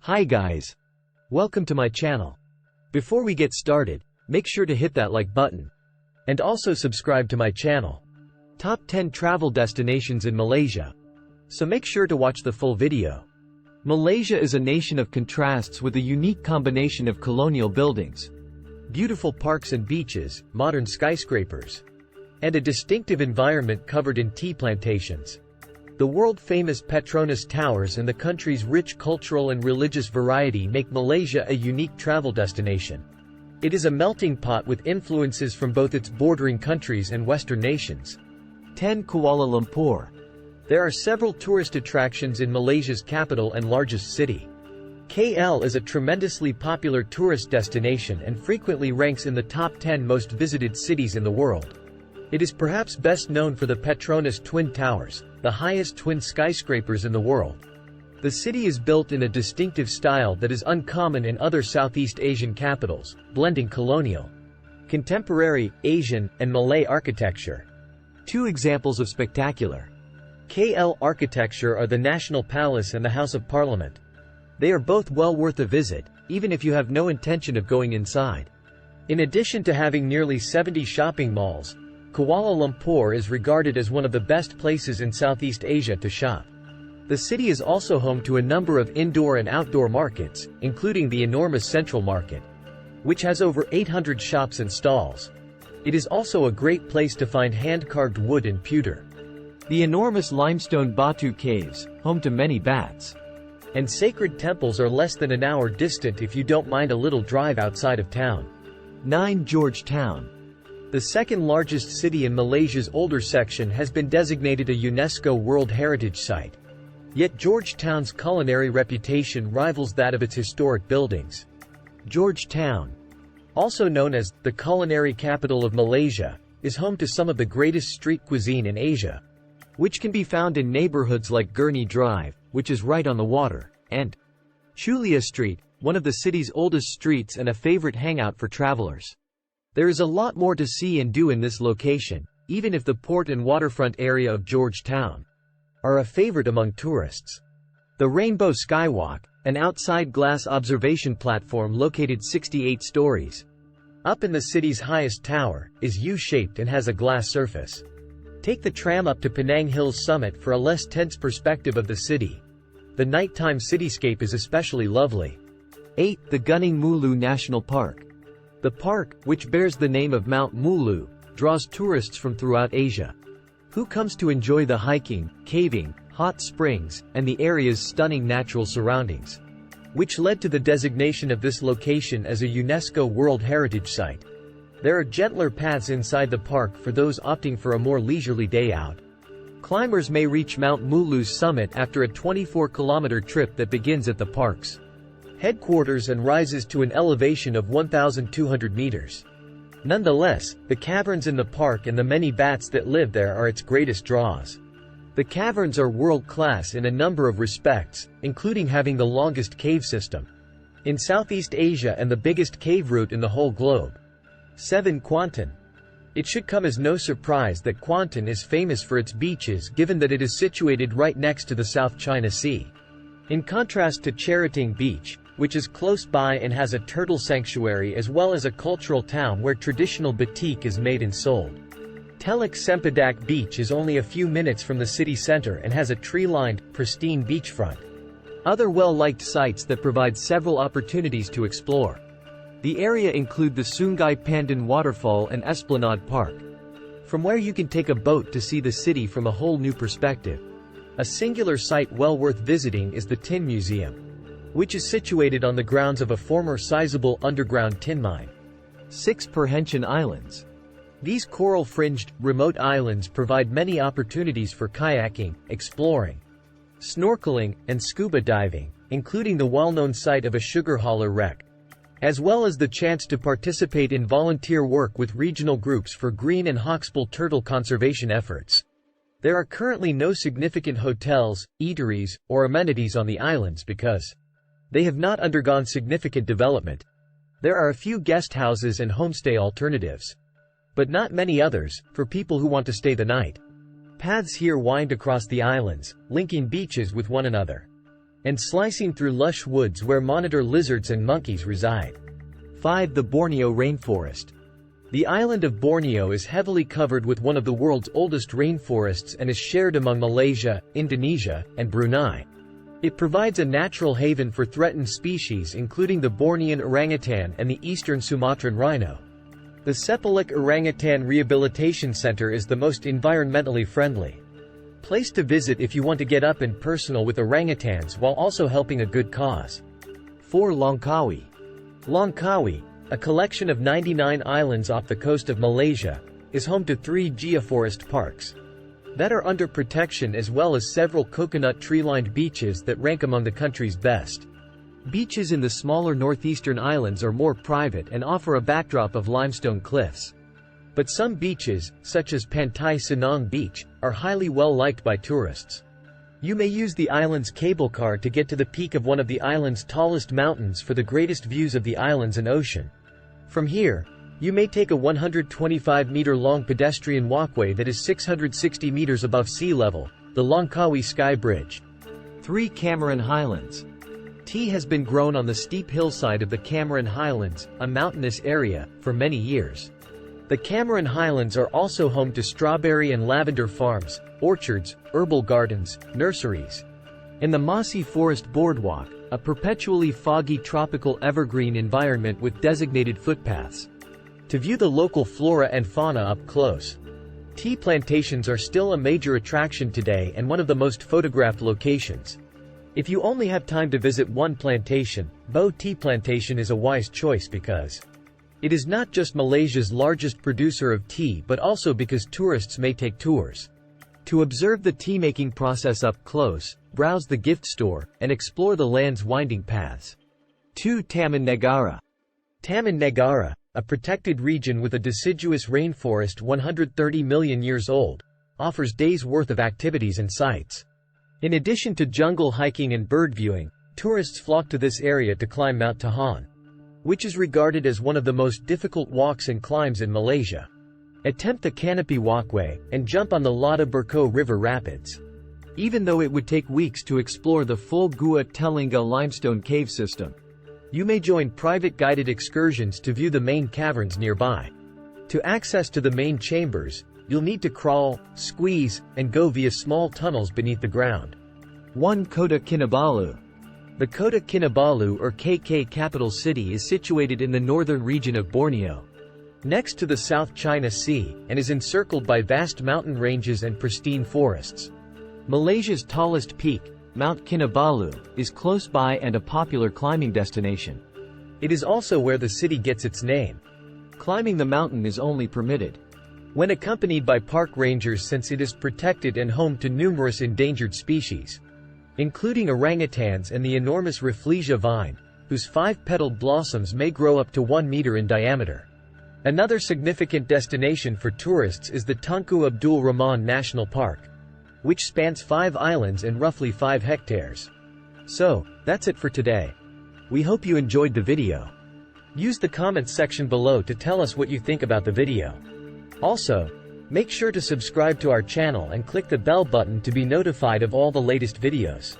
Hi guys. Welcome to my channel. Before we get started, make sure to hit that like button. And also subscribe to my channel. Top 10 travel destinations in Malaysia. So make sure to watch the full video. Malaysia is a nation of contrasts with a unique combination of colonial buildings, beautiful parks and beaches, modern skyscrapers, and a distinctive environment covered in tea plantations. The world-famous Petronas Towers and the country's rich cultural and religious variety make Malaysia a unique travel destination. It is a melting pot with influences from both its bordering countries and Western nations. 10. Kuala Lumpur. There are several tourist attractions in Malaysia's capital and largest city. KL is a tremendously popular tourist destination and frequently ranks in the top 10 most visited cities in the world. It is perhaps best known for the Petronas Twin Towers, the highest twin skyscrapers in the world. The city is built in a distinctive style that is uncommon in other Southeast Asian capitals, blending colonial, contemporary, Asian, and Malay architecture. 2 examples of spectacular KL architecture are the National Palace and the House of Parliament. They are both well worth a visit, even if you have no intention of going inside. In addition to having nearly 70 shopping malls, Kuala Lumpur is regarded as one of the best places in Southeast Asia to shop. The city is also home to a number of indoor and outdoor markets, including the enormous Central Market, which has over 800 shops and stalls. It is also a great place to find hand-carved wood and pewter, the enormous limestone Batu Caves, home to many bats, and sacred temples are less than an hour distant if you don't mind a little drive outside of town. 9. Georgetown. The second largest city in Malaysia's older section has been designated a UNESCO World Heritage Site. Yet Georgetown's culinary reputation rivals that of its historic buildings. Georgetown, also known as the culinary capital of Malaysia, is home to some of the greatest street cuisine in Asia, which can be found in neighborhoods like Gurney Drive, which is right on the water, and Chulia Street, one of the city's oldest streets and a favorite hangout for travelers. There is a lot more to see and do in this location, even if the port and waterfront area of Georgetown are a favorite among tourists. The Rainbow Skywalk, an outside glass observation platform located 68 stories up in the city's highest tower, is U-shaped and has a glass surface. Take the tram up to Penang Hills summit for a less tense perspective of the city. The nighttime cityscape is especially lovely. 8. The Gunung Mulu National Park. The park, which bears the name of Mount Mulu, draws tourists from throughout Asia, who comes to enjoy the hiking, caving, hot springs, and the area's stunning natural surroundings, which led to the designation of this location as a UNESCO World Heritage Site. There are gentler paths inside the park for those opting for a more leisurely day out. Climbers may reach Mount Mulu's summit after a 24-kilometer trip that begins at the park's headquarters and rises to an elevation of 1,200 meters. Nonetheless, the caverns in the park and the many bats that live there are its greatest draws. The caverns are world-class in a number of respects, including having the longest cave system in Southeast Asia and the biggest cave route in the whole globe. 7. Kuantan. It should come as no surprise that Kuantan is famous for its beaches given that it is situated right next to the South China Sea. In contrast to Cherating Beach, which is close by and has a turtle sanctuary as well as a cultural town where traditional batik is made and sold. Teluk Sempedak Beach is only a few minutes from the city center and has a tree-lined, pristine beachfront. Other well-liked sites that provide several opportunities to explore the area include the Sungai Pandan Waterfall and Esplanade Park, from where you can take a boat to see the city from a whole new perspective. A singular site well worth visiting is the Tin Museum, which is situated on the grounds of a former sizable underground tin mine. 6. Perhentian Islands. These coral-fringed, remote islands provide many opportunities for kayaking, exploring, snorkeling, and scuba diving, including the well-known site of a sugar hauler wreck, as well as the chance to participate in volunteer work with regional groups for green and hawksbill turtle conservation efforts. There are currently no significant hotels, eateries, or amenities on the islands because they have not undergone significant development. There are a few guest houses and homestay alternatives, but not many others, for people who want to stay the night. Paths here wind across the islands, linking beaches with one another. and slicing through lush woods where monitor lizards and monkeys reside. 5. The Borneo Rainforest. The island of Borneo is heavily covered with one of the world's oldest rainforests and is shared among Malaysia, Indonesia, and Brunei. It provides a natural haven for threatened species including the Bornean orangutan and the eastern Sumatran rhino. The Sepelek Orangutan Rehabilitation Center is the most environmentally friendly place to visit if you want to get up and personal with orangutans while also helping a good cause. 4. Langkawi. Langkawi, a collection of 99 islands off the coast of Malaysia, is home to 3 geoforest parks that are under protection as well as several coconut tree-lined beaches that rank among the country's best. Beaches in the smaller northeastern islands are more private and offer a backdrop of limestone cliffs. But some beaches, such as Pantai Senang Beach, are highly well-liked by tourists. You may use the island's cable car to get to the peak of one of the island's tallest mountains for the greatest views of the islands and ocean. From here, you may take a 125-meter-long pedestrian walkway that is 660 meters above sea level, the Langkawi Sky Bridge. 3. Cameron Highlands. Tea has been grown on the steep hillside of the Cameron Highlands, a mountainous area, for many years. The Cameron Highlands are also home to strawberry and lavender farms, orchards, herbal gardens, nurseries, and the Mossy Forest Boardwalk, a perpetually foggy tropical evergreen environment with designated footpaths to view the local flora and fauna up close. Tea plantations are still a major attraction today and one of the most photographed locations. If you only have time to visit one plantation, Bo Tea Plantation is a wise choice because it is not just Malaysia's largest producer of tea but also because tourists may take tours to observe the tea-making process up close, browse the gift store, and explore the land's winding paths. 2. Taman Negara. Taman Negara, a protected region with a deciduous rainforest 130 million years old, offers days' worth of activities and sights. In addition to jungle hiking and bird viewing, tourists flock to this area to climb Mount Tahan, which is regarded as one of the most difficult walks and climbs in Malaysia. Attempt the canopy walkway, and jump on the Lada Berko River Rapids. Even though it would take weeks to explore the full Gua Telinga limestone cave system, you may join private guided excursions to view the main caverns nearby. To access to the main chambers, you'll need to crawl, squeeze, and go via small tunnels beneath the ground. 1. Kota Kinabalu. The Kota Kinabalu or KK capital city is situated in the northern region of Borneo, next to the South China Sea, and is encircled by vast mountain ranges and pristine forests. Malaysia's tallest peak, Mount Kinabalu, is close by and a popular climbing destination. It is also where the city gets its name. Climbing the mountain is only permitted when accompanied by park rangers since it is protected and home to numerous endangered species, including orangutans and the enormous Rafflesia vine, whose 5-petaled blossoms may grow up to 1 meter in diameter. Another significant destination for tourists is the Tunku Abdul Rahman National Park, which spans 5 islands and roughly 5 hectares. So, that's it for today. We hope you enjoyed the video. Use the comments section below to tell us what you think about the video. Also, make sure to subscribe to our channel and click the bell button to be notified of all the latest videos.